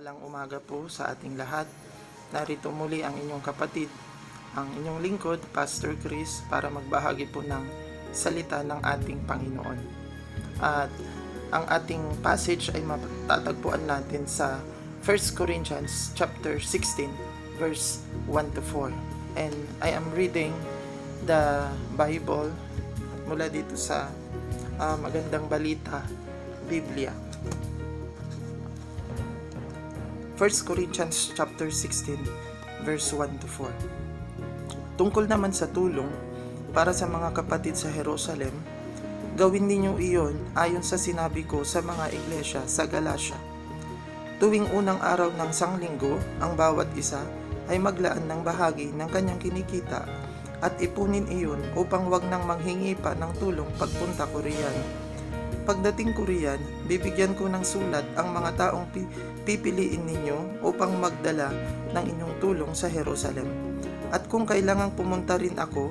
Mapagpalang umaga po sa ating lahat. Narito muli ang inyong kapatid, ang inyong lingkod, Pastor Chris, para magbahagi po ng salita ng ating Panginoon. At ang ating passage ay matatagpuan natin sa 1 Corinthians chapter 16, verse 1 to 4. And I am reading the Bible mula dito sa Magandang Balita, Biblia. 1 Corinthians chapter 16 verse 1 to 4. Tungkol naman sa tulong para sa mga kapatid sa Jerusalem, gawin ninyo iyon ayon sa sinabi ko sa mga iglesia sa Galacia. Tuwing unang araw ng sanglinggo, ang bawat isa ay maglaan ng bahagi ng kanyang kinikita at ipunin iyon upang wag nang manghingi pa ng tulong pagpunta ko riyan. Pagdating ko riyan, bibigyan ko ng sulat ang mga taong pipiliin ninyo upang magdala ng inyong tulong sa Jerusalem. At kung kailangang pumunta rin ako,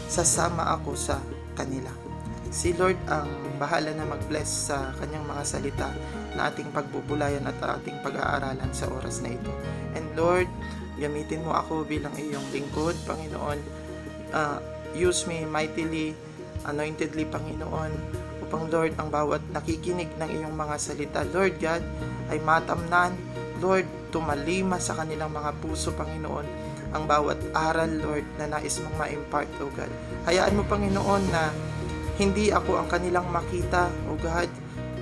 sasama ako sa kanila. Si Lord ang bahala na mag-bless sa kanyang mga salita na ating pagbubulayan at ating pag-aaralan sa oras na ito. And Lord, gamitin mo ako bilang iyong lingkod, Panginoon. Use me mightily, anointedly, Panginoon, upang Lord, ang bawat nakikinig ng iyong mga salita, Lord God, ay matamnan, Lord, tumalima sa kanilang mga puso, Panginoon, ang bawat aral, Lord, na nais mong ma-impart, O God. Hayaan mo, Panginoon, na hindi ako ang kanilang makita, O God,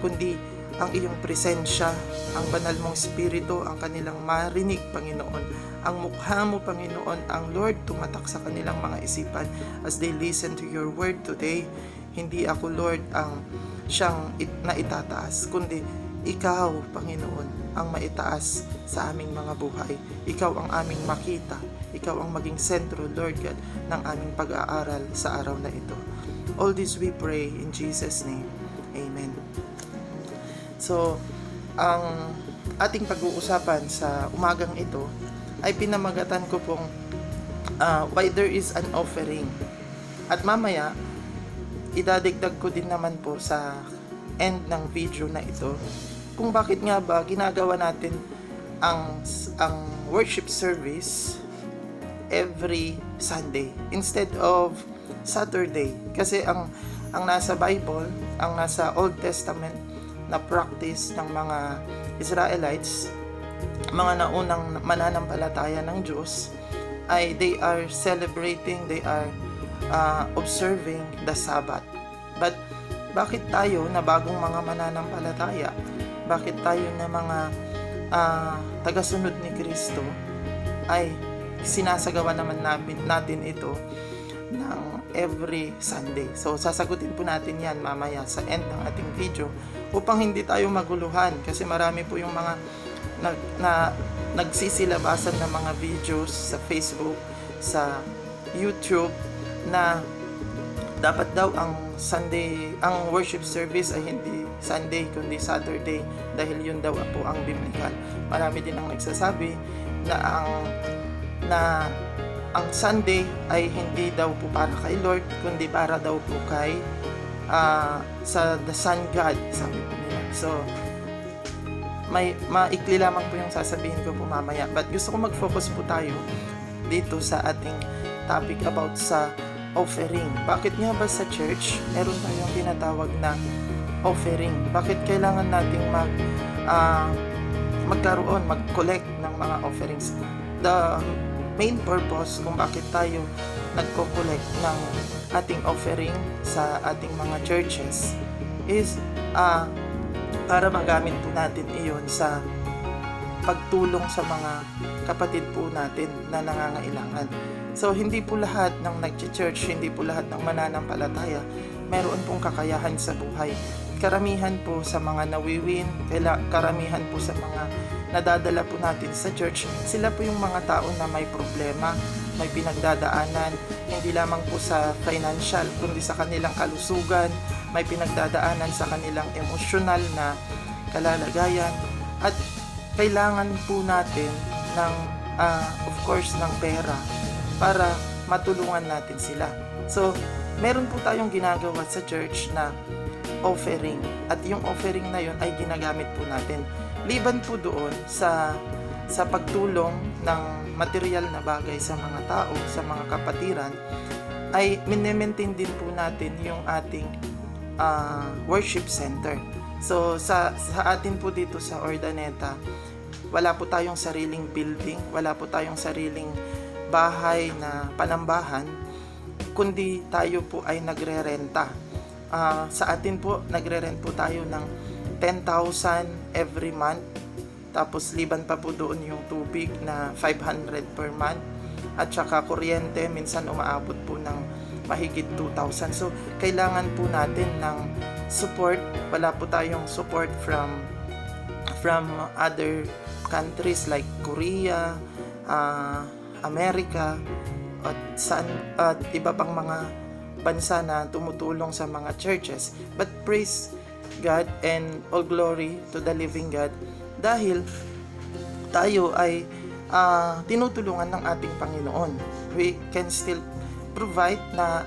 kundi ang iyong presensya, ang banal mong spirito, ang kanilang marinig, Panginoon. Ang mukha mo, Panginoon, ang Lord, tumatak sa kanilang mga isipan as they listen to your word today. Hindi ako, Lord, ang siyang naitataas, kundi ikaw, Panginoon, ang maitaas sa aming mga buhay. Ikaw ang aming makita. Ikaw ang maging sentro, Lord God, ng aming pag-aaral sa araw na ito. All this we pray in Jesus' name. Amen. So, ang ating pag-uusapan sa umagang ito ay pinamagatan ko pong why there is an offering. At mamaya, idadagdag ko din naman po sa end ng video na ito kung bakit nga ba ginagawa natin ang worship service every Sunday instead of Saturday. Kasi ang nasa Bible, ang nasa Old Testament na practice ng mga Israelites, mga naunang mananampalataya ng Diyos, ay they are celebrating, they are observing the Sabbath. But bakit tayo na bagong mga mananampalataya, bakit tayo na mga tagasunod ni Kristo ay sinasagawa naman natin ito ng every Sunday? So sasagutin po natin yan mamaya sa end ng ating video upang hindi tayo maguluhan, kasi marami po yung mga nagsisilabasan ng mga videos sa Facebook, sa YouTube, na dapat daw ang Sunday, ang worship service ay hindi Sunday kundi Saturday dahil yun daw po ang biblical. Marami din ang nagsasabi na ang Sunday ay hindi daw po para kay Lord kundi para daw po kay sa the Sun God, sabi po nila. So may maikli lamang po yung sasabihin ko po mamaya, but gusto ko mag-focus po tayo dito sa ating topic about sa offering. Bakit nga ba sa church meron tayong tinatawag na offering? Bakit kailangan nating mag-collect ng mga offerings? The main purpose kung bakit tayo nagko-collect ng ating offering sa ating mga churches is para magamit po natin iyon sa pagtulong sa mga kapatid po natin na nangangailangan. So, hindi po lahat ng nag-church, hindi po lahat ng mananampalataya meron pong kakayahan sa buhay. Karamihan po sa mga nawiwin, karamihan po sa mga nadadala po natin sa church, sila po yung mga tao na may problema, may pinagdadaanan, hindi lamang po sa financial, kundi sa kanilang kalusugan, may pinagdadaanan sa kanilang emosyonal na kalalagayan, at kailangan po natin ng, of course, ng pera para matulungan natin sila. So, meron po tayong ginagawa sa church na offering, at yung offering na yun ay ginagamit po natin Liban po doon sa pagtulong ng material na bagay sa mga tao, sa mga kapatiran, ay minemaintain din po natin yung ating worship center. So sa atin po dito sa Urdaneta, wala po tayong sariling building, wala po tayong sariling bahay na panambahan, kundi tayo po ay nagrerenta. Sa atin po, nagre-rent po tayo ng 10,000 every month. Tapos liban pa po doon yung tubig na 500 per month. At saka kuryente, minsan umaabot po ng mahigit 2,000. So, kailangan po natin ng support. Wala po tayong support from other countries like Korea, America, at iba pang mga bansa na tumutulong sa mga churches. But praise God and all glory to the living God, dahil tayo ay tinutulungan ng ating Panginoon. We can still provide na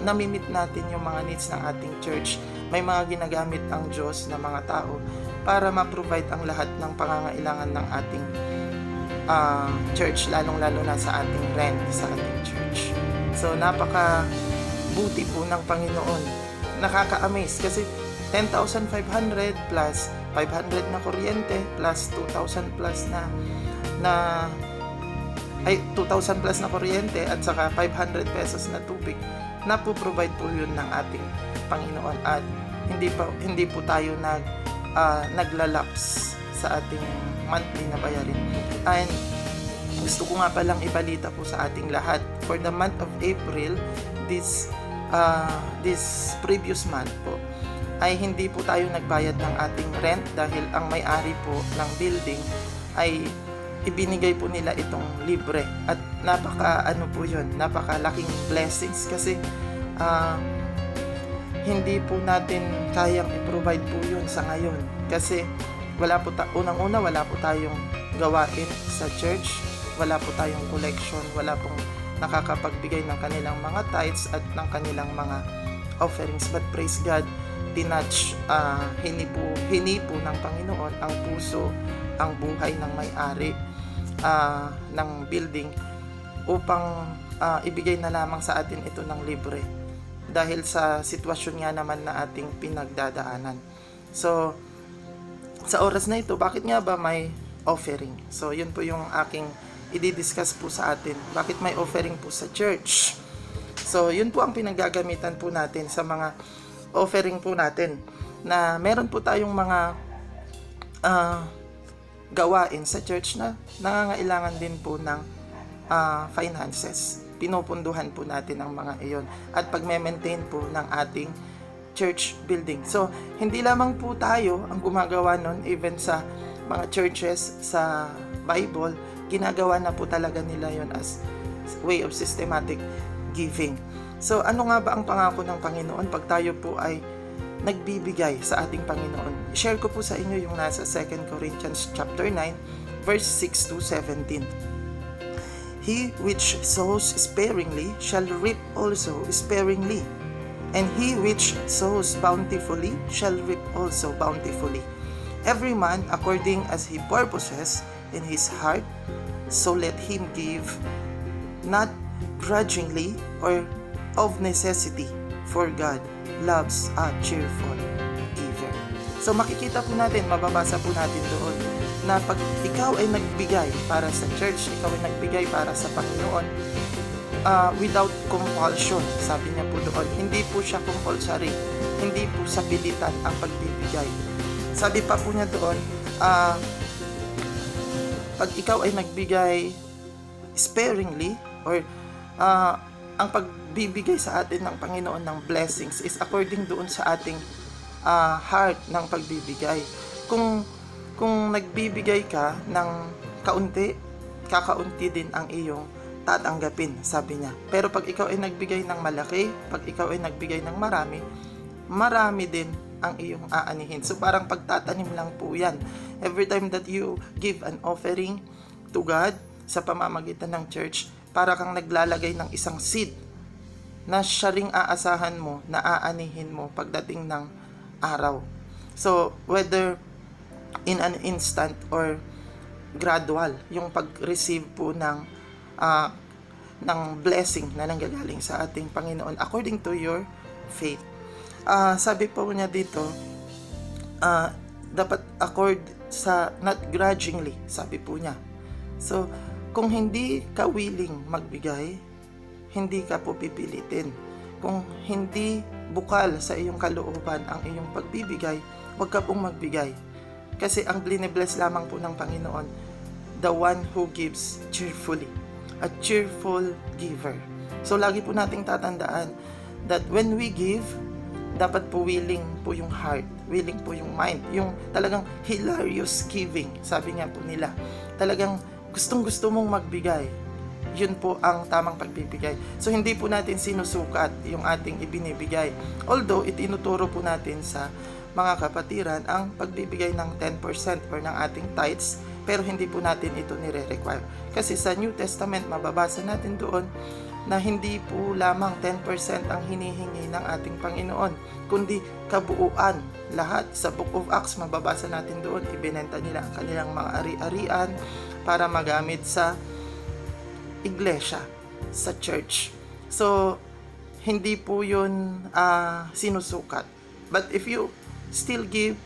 namimit natin yung mga needs ng ating church. May mga ginagamit ang Diyos na mga tao para ma-provide ang lahat ng pangangailangan ng ating church, lalong-lalo na sa ating rent sa ating church. So, buti po ng Panginoon. Nakaka-amaze kasi 10,500 plus 500 na kuryente plus 2,000 plus na 2,000 plus na kuryente at saka 500 pesos na tubig, na po-provide po yun ng ating Panginoon, at hindi po tayo naglalaps sa ating monthly na bayarin. And gusto ko nga palang ibalita po sa ating lahat, for the month of April, this previous month po, ay hindi po tayo nagbayad ng ating rent dahil ang may-ari po ng building ay ibinigay po nila itong libre. At napakalaking blessings kasi hindi po natin kayang i-provide po yun sa ngayon. Kasi wala po tayong gawain sa church, wala po tayong collection, wala pong nakakapagbigay ng kanilang mga tithes at ng kanilang mga offerings. But praise God, hinipo ng Panginoon ang puso, ang buhay ng may-ari ng building upang ibigay na lamang sa atin ito ng libre dahil sa sitwasyon nga naman na ating pinagdadaanan. So, sa oras na ito, bakit nga ba may offering? So, yun po yung aking i-discuss po sa atin. Bakit may offering po sa church? So, yun po ang pinagagamitan po natin sa mga offering po natin, na meron po tayong mga gawain sa church na nangangailangan din po ng finances. Pinupunduhan po natin ang mga iyon at pag-maintain po ng ating church building. So, hindi lamang po tayo ang gumagawa nun, even sa mga churches sa Bible, ginagawa na po talaga nila yon as way of systematic giving. So, ano nga ba ang pangako ng Panginoon pag tayo po ay nagbibigay sa ating Panginoon? Share ko po sa inyo yung nasa 2 Corinthians chapter 9, verse 6 to 17. He which sows sparingly shall reap also sparingly, and he which sows bountifully shall reap also bountifully. Every man according as he purposes in his heart, so let him give, not grudgingly or of necessity, for God loves a cheerful giver. So makikita po natin, mababasa po natin doon na pag ikaw ay nagbigay para sa church, ikaw ay nagbigay para sa Panginoon, without compulsion, sabi niya po doon, hindi po siya compulsory, hindi po sa pilitan ang pagbibigay. Sabi pa po niya doon, pag ikaw ay nagbigay sparingly, or ang pagbibigay sa atin ng Panginoon ng blessings is according doon sa ating heart ng pagbibigay. Kung nagbibigay ka ng kaunti, kakaunti din ang iyong tatanggapin, sabi niya. Pero pag ikaw ay nagbigay ng malaki, pag ikaw ay nagbigay ng marami, marami din ang iyong aanihin. So parang pagtatanim lang po yan. Every time that you give an offering to God sa pamamagitan ng church, para kang naglalagay ng isang seed na siya ring aasahan mo, na aanihin mo pagdating ng araw. So whether in an instant or gradual yung pag-receive po ng blessing na nanggagaling sa ating Panginoon according to your faith. Sabi po niya dito, dapat accord sa not grudgingly, sabi po niya. So, kung hindi ka willing magbigay, hindi ka po pipilitin. Kung hindi bukal sa iyong kalooban ang iyong pagbibigay, huwag ka pong magbigay. Kasi ang bless lamang po ng Panginoon, the one who gives cheerfully, a cheerful giver. So lagi po nating tatandaan that when we give, dapat po willing po yung heart, willing po yung mind, yung talagang hilarious giving, sabi nga po nila. Talagang gustong-gusto mong magbigay. Yun po ang tamang pagbibigay. So hindi po natin sinusukat yung ating ibinibigay. Although itinuturo po natin sa mga kapatiran ang pagbibigay ng 10% or ng ating tithes, pero hindi po natin ito nire-require. Kasi sa New Testament, mababasa natin doon na hindi po lamang 10% ang hinihingi ng ating Panginoon, kundi kabuuan. Lahat sa Book of Acts, mababasa natin doon, ibinenta nila ang kanilang mga ari-arian para magamit sa iglesia, sa church. So, hindi po yun sinusukat. But if you still give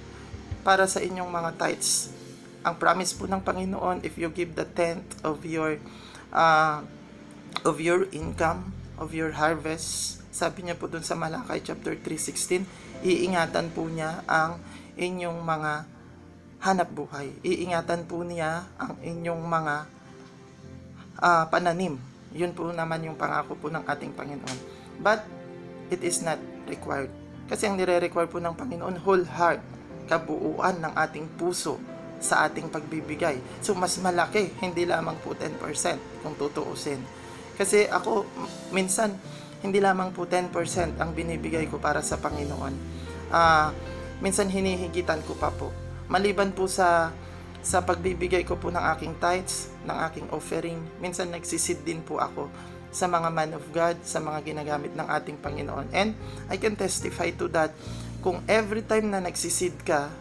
para sa inyong mga tithes, ang promise po ng Panginoon, if you give the tenth of your income, of your harvest, sabi niya po dun sa Malakay chapter 3:16, iingatan po niya ang inyong mga hanap buhay. Iingatan po niya ang inyong mga pananim. Yun po naman yung pangako po ng ating Panginoon. But it is not required. Kasi ang nire-require po ng Panginoon, whole heart, kabuuan ng ating puso sa ating pagbibigay. So, mas malaki, hindi lamang po 10% kung tutuusin. Kasi ako, minsan, hindi lamang po 10% ang binibigay ko para sa Panginoon. Minsan, hinihigitan ko pa po. Maliban po sa pagbibigay ko po ng aking tithes, ng aking offering, minsan nagsisid din po ako sa mga man of God, sa mga ginagamit ng ating Panginoon. And I can testify to that. Kung every time na nagsisid ka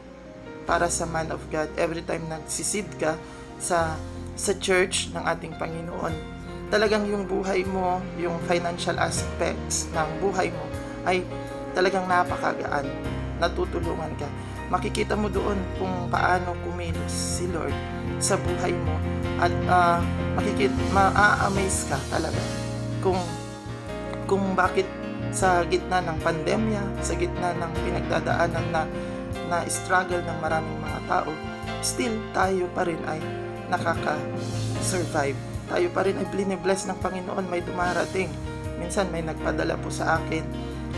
para sa man of God, every time nagsisid ka sa church ng ating Panginoon, talagang yung buhay mo, yung financial aspects ng buhay mo ay talagang napakagaan. Natutulungan ka. Makikita mo doon kung paano kumilos si Lord sa buhay mo at ma-amaze ka talaga kung bakit sa gitna ng pandemya, sa gitna ng pinagdadaanan na struggle ng maraming mga tao, still tayo pa rin ay nakaka-survive. Tayo pa rin ay bless ng Panginoon, may dumarating. Minsan may nagpadala po sa akin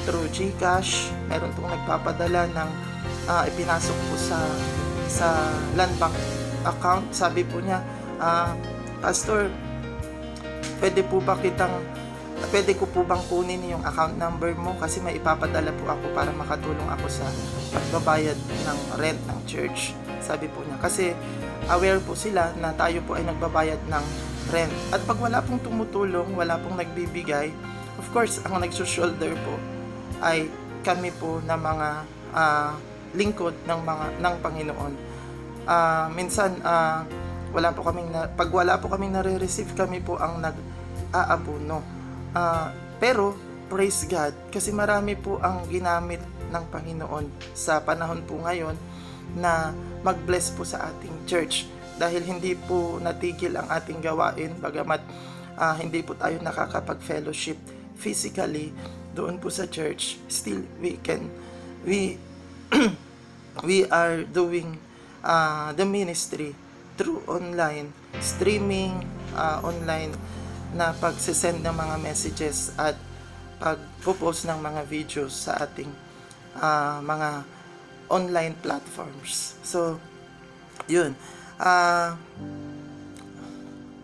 through GCash, meron pong nagpapadala ng ipinasok po sa Land Bank account. Sabi po niya, Pastor, pwede ko po bang kunin yung account number mo kasi may ipapadala po ako para makatulong ako sa pagbabayad ng rent ng church. Sabi po niya, kasi aware po sila na tayo po ay nagbabayad ng rent. At pag wala pong tumutulong, wala pong nagbibigay, of course, ang nagsushoulder po ay kami po na mga lingkod ng Panginoon. Minsan pag wala po kaming nare-receive, kami po ang nag-aabuno. Pero praise God, kasi marami po ang ginamit ng Panginoon sa panahon po ngayon na mag-bless po sa ating church, dahil hindi po natigil ang ating gawain, bagamat hindi po tayo nakakapag-fellowship physically doon po sa church. Still we are doing the ministry through online streaming, online na pagsisend ng mga messages at pagpo-post ng mga videos sa ating mga online platforms. So, yun.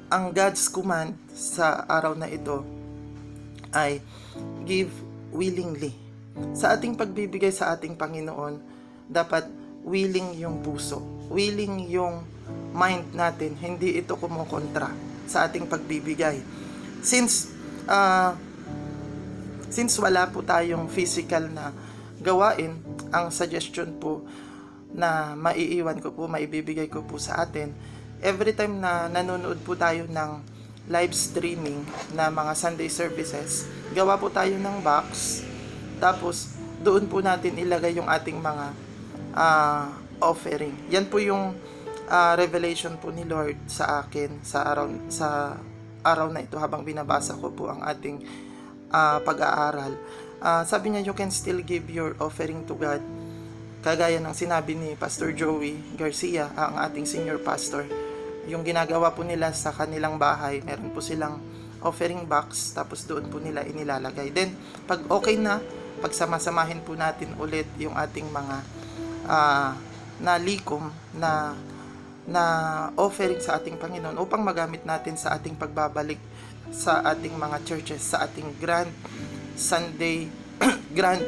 Ang God's command sa araw na ito ay give willingly. Sa ating pagbibigay sa ating Panginoon, dapat willing yung puso, willing yung mind natin, hindi ito kumukontra sa ating pagbibigay. Since wala po tayong physical na gawain, ang suggestion po, na maiiwan ko po, maibibigay ko po sa atin. Every time na nanonood po tayo ng live streaming na mga Sunday services, gawa po tayo ng box, tapos doon po natin ilagay yung ating mga offering. Yan po yung revelation po ni Lord sa akin sa araw na ito habang binabasa ko po ang ating pag-aaral. Sabi niya, you can still give your offering to God. Kagaya ng sinabi ni Pastor Joey Garcia, ang ating senior pastor, yung ginagawa po nila sa kanilang bahay, meron po silang offering box, tapos doon po nila inilalagay. Then, pag okay na, pagsama-samahin po natin ulit yung ating mga nalikom na offering sa ating Panginoon upang magamit natin sa ating pagbabalik sa ating mga churches, sa ating Grand Sunday, Grand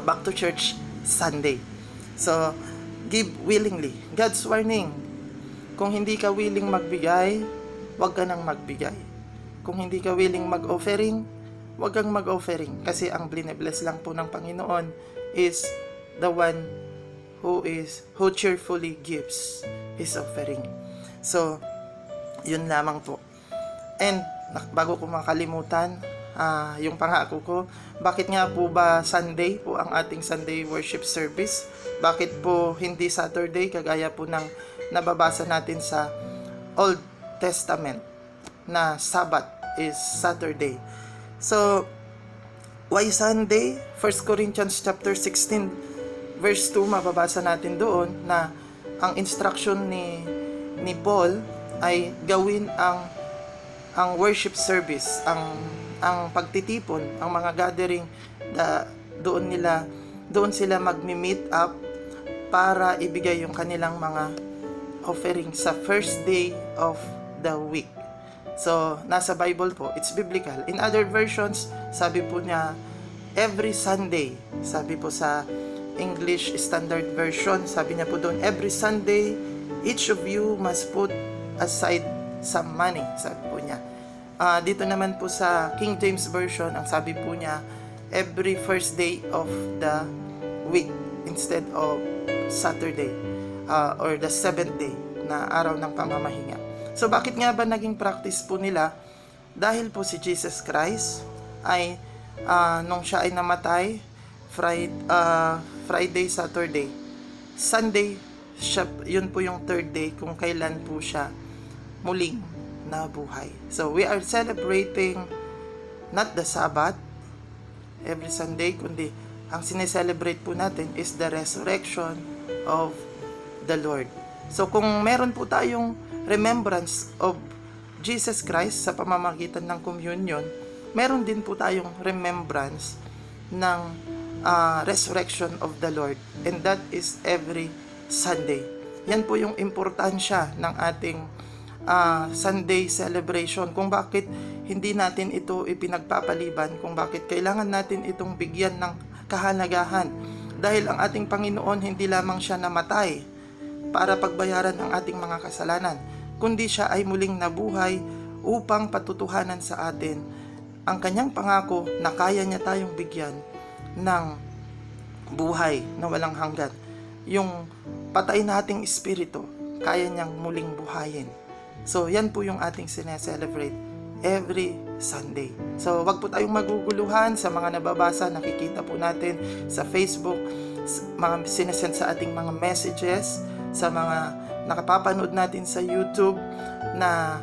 Back to Church Sunday. So, give willingly. God's warning. Kung hindi ka willing magbigay, huwag ka nang magbigay. Kung hindi ka willing mag-offering, huwag kang mag-offering. Kasi ang bless lang po ng Panginoon is the one who cheerfully gives his offering. So, yun lamang po. And, bago ko makalimutan, yung pangako ko, bakit nga po ba Sunday po ang ating Sunday worship service? Bakit po hindi Saturday kagaya po ng nababasa natin sa Old Testament na Sabbath is Saturday? So, why Sunday? 1 Corinthians chapter 16 verse 2, mababasa natin doon na ang instruction ni Paul ay gawin ang worship service, ang pagtitipon, ang mga gathering, doon sila magmi-meet up para ibigay yung kanilang mga offering sa first day of the week. So, nasa Bible po, it's biblical. In other versions, sabi po niya, every Sunday. Sabi po sa English Standard Version, sabi niya po doon, every Sunday, each of you must put aside some money, sabi po niya. Dito naman po sa King James Version, ang sabi po niya, every first day of the week instead of Saturday or the seventh day na araw ng pamamahinga. So bakit nga ba naging practice po nila? Dahil po si Jesus Christ ay nung siya ay namatay, Friday, Saturday, Sunday, yun po yung third day kung kailan po siya muling nabuhay. So we are celebrating not the Sabbath every Sunday, kundi ang sineselebrate po natin is the resurrection of the Lord. So kung meron po tayong remembrance of Jesus Christ sa pamamagitan ng communion, meron din po tayong remembrance ng resurrection of the Lord, and that is every Sunday. Yan po yung importansya ng ating Sunday celebration, kung bakit hindi natin ito ipinagpapaliban, kung bakit kailangan natin itong bigyan ng kahalagahan. Dahil ang ating Panginoon hindi lamang siya namatay para pagbayaran ang ating mga kasalanan, kundi siya ay muling nabuhay upang patutuhanan sa atin ang kanyang pangako na kaya niya tayong bigyan ng buhay na walang hanggan. Yung patay nating espiritu, kaya niyang muling buhayin. So, yan po yung ating sineselebrate every Sunday. So, wag po tayong maguguluhan sa mga nababasa, nakikita po natin sa Facebook, mga sinesend sa ating mga messages, sa mga nakapapanood natin sa YouTube na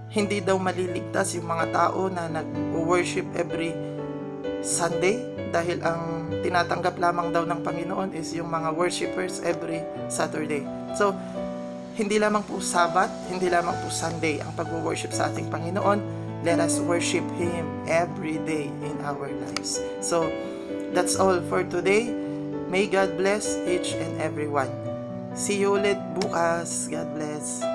hindi daw maliligtas yung mga tao na nag-worship every Sunday dahil ang tinatanggap lamang daw ng Panginoon is yung mga worshipers every Saturday. So, hindi lamang po Sabbath, hindi lamang po Sunday ang pag-worship sa ating Panginoon. Let us worship Him every day in our lives. So, that's all for today. May God bless each and every one. See you ulit bukas. God bless.